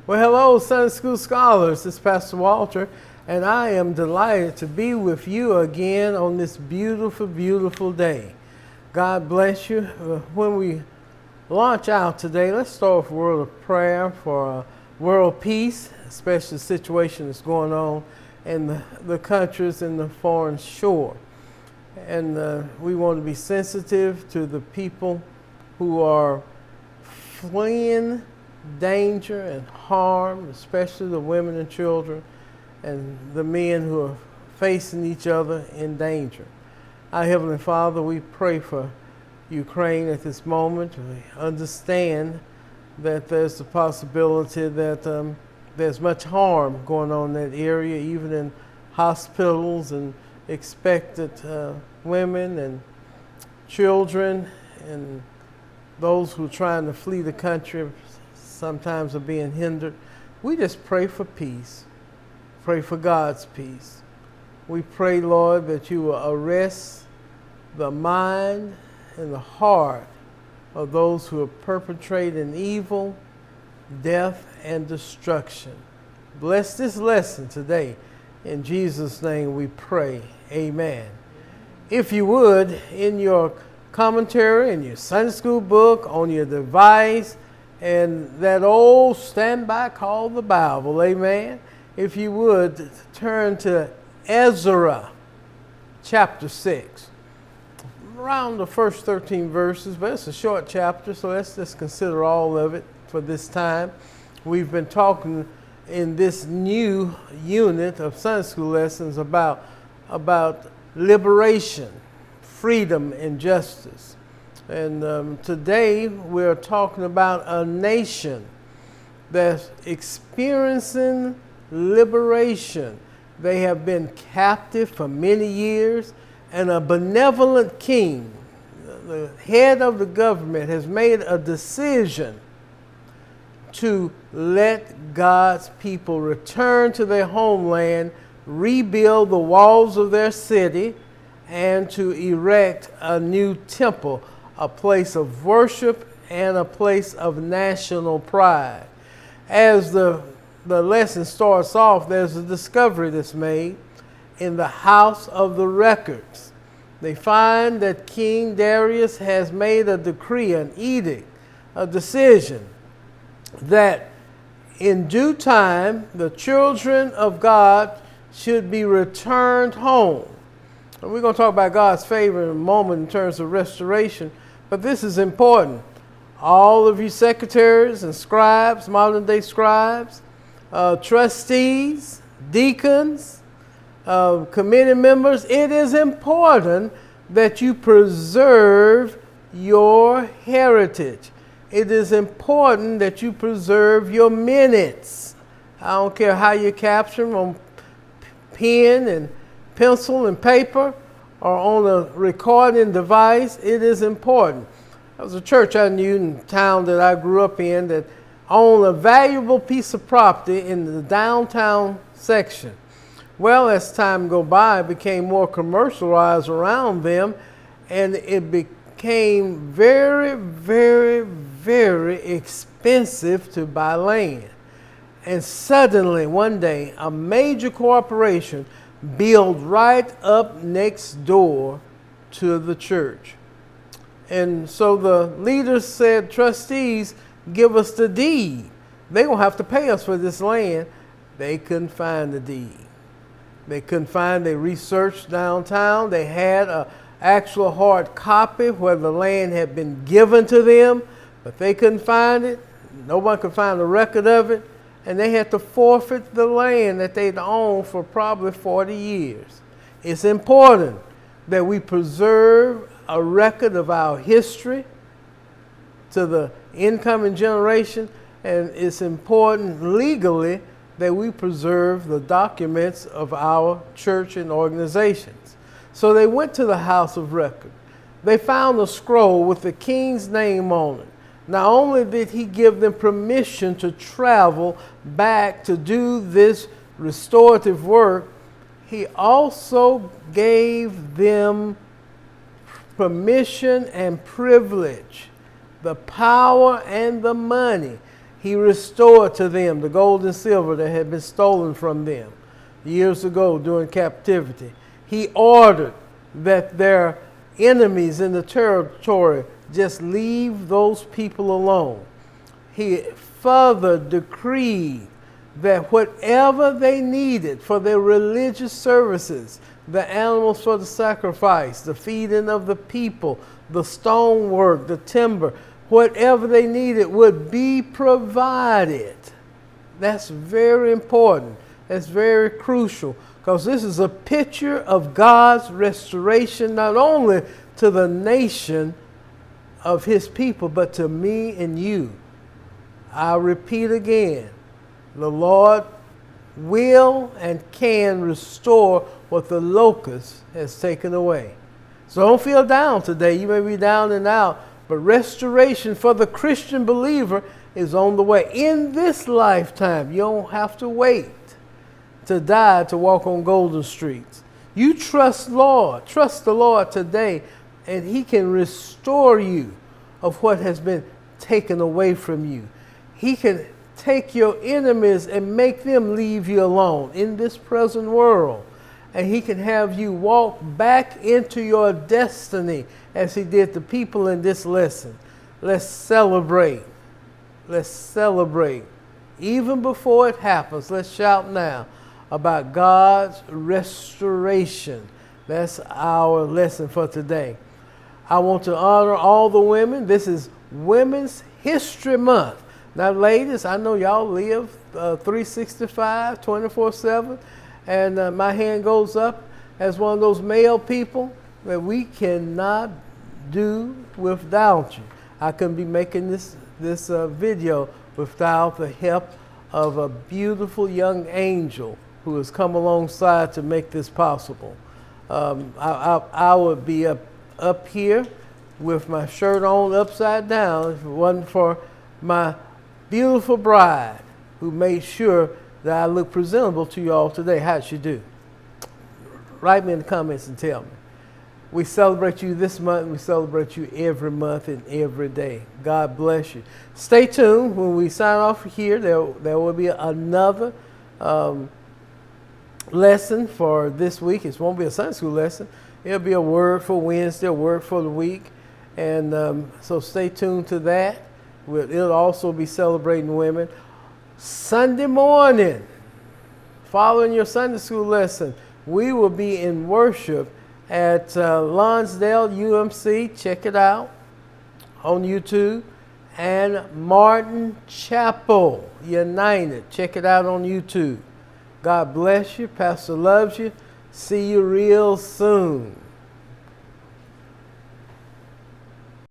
Well, hello, Sunday School Scholars. This is Pastor Walter, and I am delighted to be with you again on this beautiful, beautiful day. God bless you. When we launch out today, let's start with a word of prayer for world peace, especially the situation that's going on in the countries in the foreign shore. And we want to be sensitive to the people who are fleeing danger and harm, especially the women and children and the men who are facing each other in danger. Our Heavenly Father, we pray for Ukraine at this moment. We understand that there's the possibility that there's much harm going on in that area, even in hospitals, and expected women and children and those who are trying to flee the country sometimes are being hindered. We just pray for peace. Pray for God's peace. We pray, Lord, that you will arrest the mind and the heart of those who are perpetrating evil, death, and destruction. Bless this lesson today. In Jesus' name we pray. Amen. If you would, in your commentary, in your Sunday school book, on your device, and that old standby called the Bible, amen. If you would, turn to Ezra chapter 6. Around the first 13 verses, but it's a short chapter, so let's just consider all of it for this time. We've been talking in this new unit of Sunday school lessons about liberation, freedom, and justice. And today we're talking about a nation that's experiencing liberation. They have been captive for many years, and a benevolent king, the head of the government, has made a decision to let God's people return to their homeland, rebuild the walls of their city, and to erect a new temple, a place of worship and a place of national pride. As the lesson starts off, there's a discovery that's made in the house of the records. They find that King Darius has made a decree, an edict, a decision that in due time the children of God should be returned home. And we're going to talk about God's favor in a moment in terms of restoration, but this is important. All of you secretaries and scribes, modern day scribes, trustees, deacons, committee members, it is important that you preserve your heritage. It is important that you preserve your minutes. I don't care how you capture them, on pen and pencil and paper or on a recording device. It is important. There was a church I knew in the town that I grew up in that owned a valuable piece of property in the downtown section. Well, as time go by, it became more commercialized around them, and it became very, very, very expensive to buy land. And suddenly, one day, a major corporation built right up next door to the church. And so the leaders said, trustees, give us the deed. They're going to have to pay us for this land. They couldn't find the deed. They researched downtown. They had an actual hard copy where the land had been given to them, but they couldn't find it. Nobody could find a record of it. And they had to forfeit the land that they'd owned for probably 40 years. It's important that we preserve a record of our history to the incoming generation, and it's important legally that we preserve the documents of our church and organizations. So they went to the house of record. They found a scroll with the king's name on it. Not only did he give them permission to travel back to do this restorative work, he also gave them permission and privilege, the power and the money. He restored to them the gold and silver that had been stolen from them years ago during captivity. He ordered that their enemies in the territory just leave those people alone. He further decreed that whatever they needed for their religious services, the animals for the sacrifice, the feeding of the people, the stonework, the timber, whatever they needed would be provided. That's very important. That's very crucial, because this is a picture of God's restoration not only to the nation of his people, but to me and you. I'll repeat again, the Lord will and can restore what the locust has taken away. So don't feel down today. You may be down and out, but restoration for the Christian believer is on the way. In this lifetime, you don't have to wait to die to walk on golden streets. You trust the Lord today, and he can restore you of what has been taken away from you. He can take your enemies and make them leave you alone in this present world. And he can have you walk back into your destiny as he did the people in this lesson. Let's celebrate. Let's celebrate. Even before it happens, let's shout now about God's restoration. That's our lesson for today. I want to honor all the women. This is Women's History Month. Now, ladies, I know y'all live 365, 24/7, and my hand goes up as one of those male people that we cannot do without you. I couldn't be making this video without the help of a beautiful young angel who has come alongside to make this possible. I would be up here with my shirt on upside down if it wasn't for my beautiful bride who made sure that I look presentable to you all today. How'd she do? Write me in the comments and tell me. We celebrate you this month. We celebrate you every month and every day. God bless you. Stay tuned. When we sign off here, there will be another lesson for this week. It won't be a Sunday school lesson. It'll be a word for Wednesday, a word for the week. And so stay tuned to that. It'll also be celebrating women. Sunday morning, following your Sunday school lesson, we will be in worship at Lonsdale UMC. Check it out on YouTube. And Martin Chapel United. Check it out on YouTube. God bless you. Pastor loves you. See you real soon.